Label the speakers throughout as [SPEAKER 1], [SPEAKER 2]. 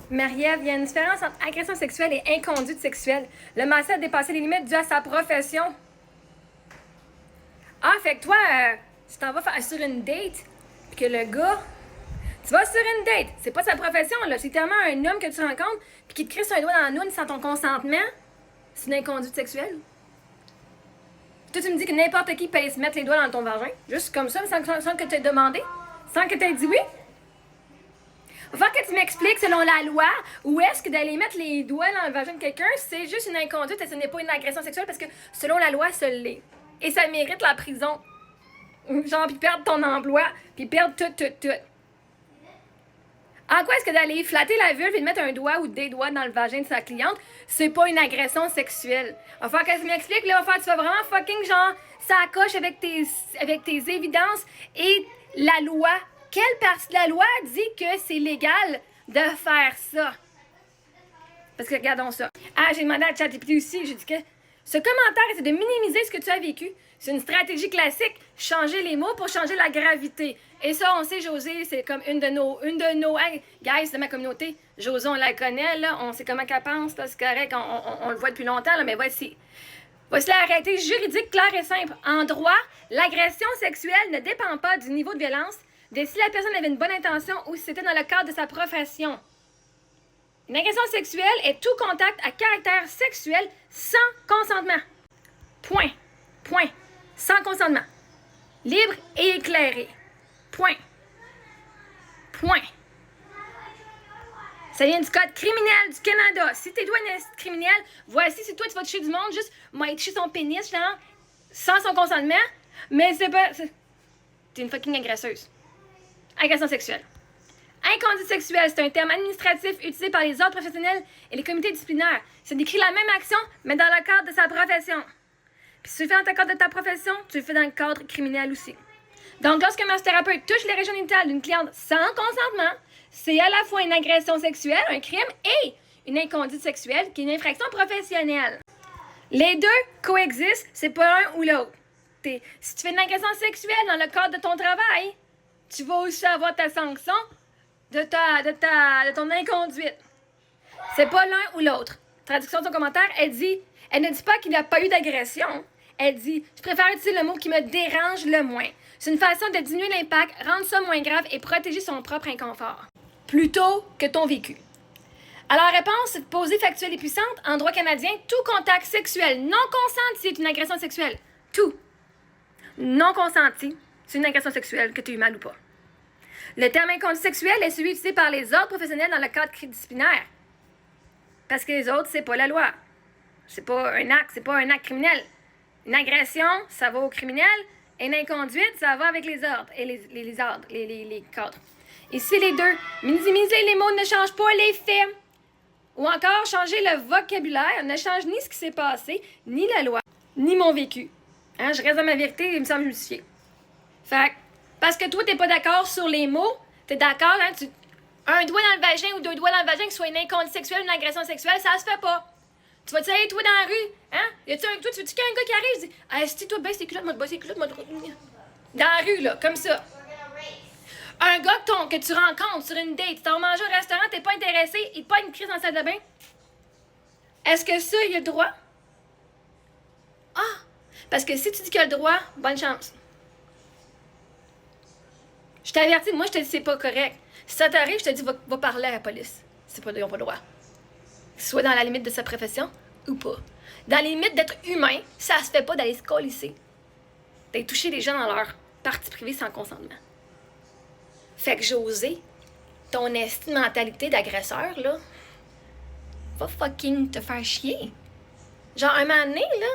[SPEAKER 1] Marie-Ève, il y a une différence entre agression sexuelle et inconduite sexuelle. Le masseur a dépassé les limites dues à sa profession. Ah, fait que toi, tu t'en vas faire sur une date, puis que le gars, tu vas sur une date, c'est pas sa profession, là, c'est tellement un homme que tu rencontres, puis qui te crisse un doigt dans la noune sans ton consentement, c'est une inconduite sexuelle. Toi, tu me dis que n'importe qui peut se mettre les doigts dans ton vagin, juste comme ça, sans que tu aies demandé, sans que tu aies dit oui. Il va falloir que tu m'expliques, selon la loi, où est-ce que d'aller mettre les doigts dans le vagin de quelqu'un, c'est juste une inconduite et ce n'est pas une agression sexuelle parce que, selon la loi, ça l'est. Et ça mérite la prison. Genre, puis perdre ton emploi, puis perdre tout. En quoi est-ce que d'aller flatter la vulve et de mettre un doigt ou des doigts dans le vagin de sa cliente, c'est pas une agression sexuelle? Il va falloir que tu m'expliques, là, il va falloir que tu vas vraiment fucking, genre, ça coche avec tes évidences et la loi. Quelle partie de la loi dit que c'est légal de faire ça? Parce que regardons ça. Ah, j'ai demandé à ChatGPT aussi, j'ai dit que ce commentaire, c'est de minimiser ce que tu as vécu. C'est une stratégie classique, changer les mots pour changer la gravité. Et ça, on sait, Josée, c'est comme une de nos, hey, guys de ma communauté, Josée, on la connaît, là, on sait comment qu'elle pense, là, c'est correct, on le voit depuis longtemps, là, mais voici. Voici la réalité juridique claire et simple. En droit, l'agression sexuelle ne dépend pas du niveau de violence, de si la personne avait une bonne intention ou si c'était dans le cadre de sa profession. Une agression sexuelle est tout contact à caractère sexuel sans consentement. Point. Sans consentement. Libre et éclairé. Point. Ça vient du Code criminel du Canada. Si t'es douanier criminel, voici si toi tu vas toucher du monde, juste m'a touché son pénis, genre, sans son consentement, mais c'est pas... T'es une fucking agresseuse. Agression sexuelle. Inconduite sexuelle, c'est un terme administratif utilisé par les ordres professionnels et les comités disciplinaires. Ça décrit la même action, mais dans le cadre de sa profession. Puis si tu le fais dans le cadre de ta profession, tu le fais dans le cadre criminel aussi. Donc, lorsque un massothérapeute touche les régions génitales d'une cliente sans consentement, c'est à la fois une agression sexuelle, un crime, et une inconduite sexuelle qui est une infraction professionnelle. Les deux coexistent, c'est pas l'un ou l'autre. Si tu fais une agression sexuelle dans le cadre de ton travail, tu vas aussi avoir ta sanction de ton inconduite. C'est pas l'un ou l'autre. Traduction de son commentaire, elle ne dit pas qu'il n'y a pas eu d'agression. Elle dit, je préfère utiliser le mot qui me dérange le moins. C'est une façon de diminuer l'impact, rendre ça moins grave et protéger son propre inconfort. Plutôt que ton vécu. Alors, réponse posée, factuelle et puissante. En droit canadien, tout contact sexuel non consenti est une agression sexuelle. Tout. Non consenti, c'est une agression sexuelle, que tu aies eu mal ou pas. Le terme inconduite sexuelle est celui utilisé par les ordres professionnels dans le cadre disciplinaire. Parce que les autres, c'est pas la loi. C'est pas un acte criminel. Une agression, ça va au criminel. Et une inconduite, ça va avec les ordres et les cadres. Ici, les deux. Minimiser les mots ne change pas les faits. Ou encore, changer le vocabulaire ne change ni ce qui s'est passé, ni la loi, ni mon vécu. Hein, je reste dans ma vérité et il me semble justifié. Fait parce que toi, t'es pas d'accord sur les mots, t'es d'accord, hein, un doigt dans le vagin ou deux doigts dans le vagin, que ce soit une inconduite sexuelle ou une agression sexuelle, ça se fait pas. Tu vas-tu aller, toi, dans la rue, hein? Toi, tu veux-tu qu'il y ait un gars qui arrive, je dis, ah, si toi, baisse tes culottes, moi, baisse tes culottes, moi, dans la rue, là, comme ça. Un gars que tu rencontres sur une date, tu vas manger au restaurant, t'es pas intéressé, il te pas une crise dans la salle de bain. Est-ce que ça, il a le droit? Ah! Parce que si tu dis qu'il a le droit, bonne chance. Je t'avertis, moi, je te dis c'est pas correct. Si ça t'arrive, je te dis va parler à la police. Ils n'ont pas le droit. Soit dans la limite de sa profession ou pas. Dans la limite d'être humain, ça se fait pas d'aller se colisser. D'aller toucher les gens dans leur partie privée sans consentement. Fait que Josée, ton mentalité d'agresseur, là, va fucking te faire chier. Genre, un moment donné, là,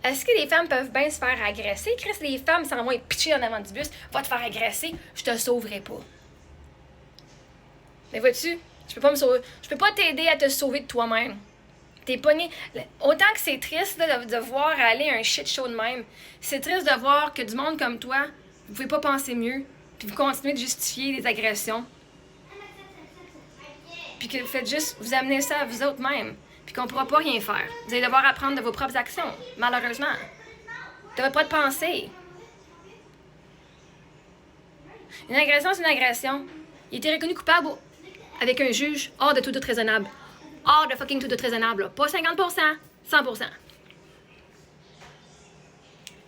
[SPEAKER 1] est-ce que les femmes peuvent bien se faire agresser? Chris, les femmes sans moi pitcher en avant du bus, va te faire agresser, je te sauverai pas. Mais vois-tu, je peux pas t'aider à te sauver de toi-même. T'es pogné. Autant que c'est triste là, de voir aller un shit show de même, c'est triste de voir que du monde comme toi, vous pouvez pas penser mieux, puis vous continuez de justifier les agressions. Puis que vous faites juste vous amener ça à vous autres mêmes. Puis qu'on pourra pas rien faire. Vous allez devoir apprendre de vos propres actions, malheureusement. Tu n'avais pas de pensée. Une agression, c'est une agression. Il était reconnu coupable avec un juge hors de tout doute raisonnable. Hors de fucking tout doute raisonnable, là. Pas 50%, 100%.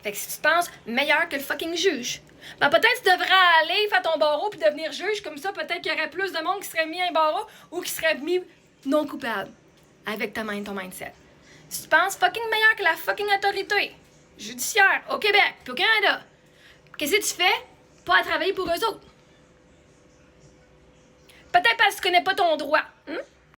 [SPEAKER 1] Fait que si tu te penses meilleur que le fucking juge, ben peut-être tu devrais aller faire ton barreau puis devenir juge, comme ça peut-être qu'il y aurait plus de monde qui serait mis à un barreau ou qui serait mis non coupable avec ton mindset. Si tu penses fucking meilleur que la fucking autorité judiciaire au Québec puis au Canada, qu'est-ce que tu fais? Pas à travailler pour eux autres. Peut-être parce que tu connais pas ton droit. Hein?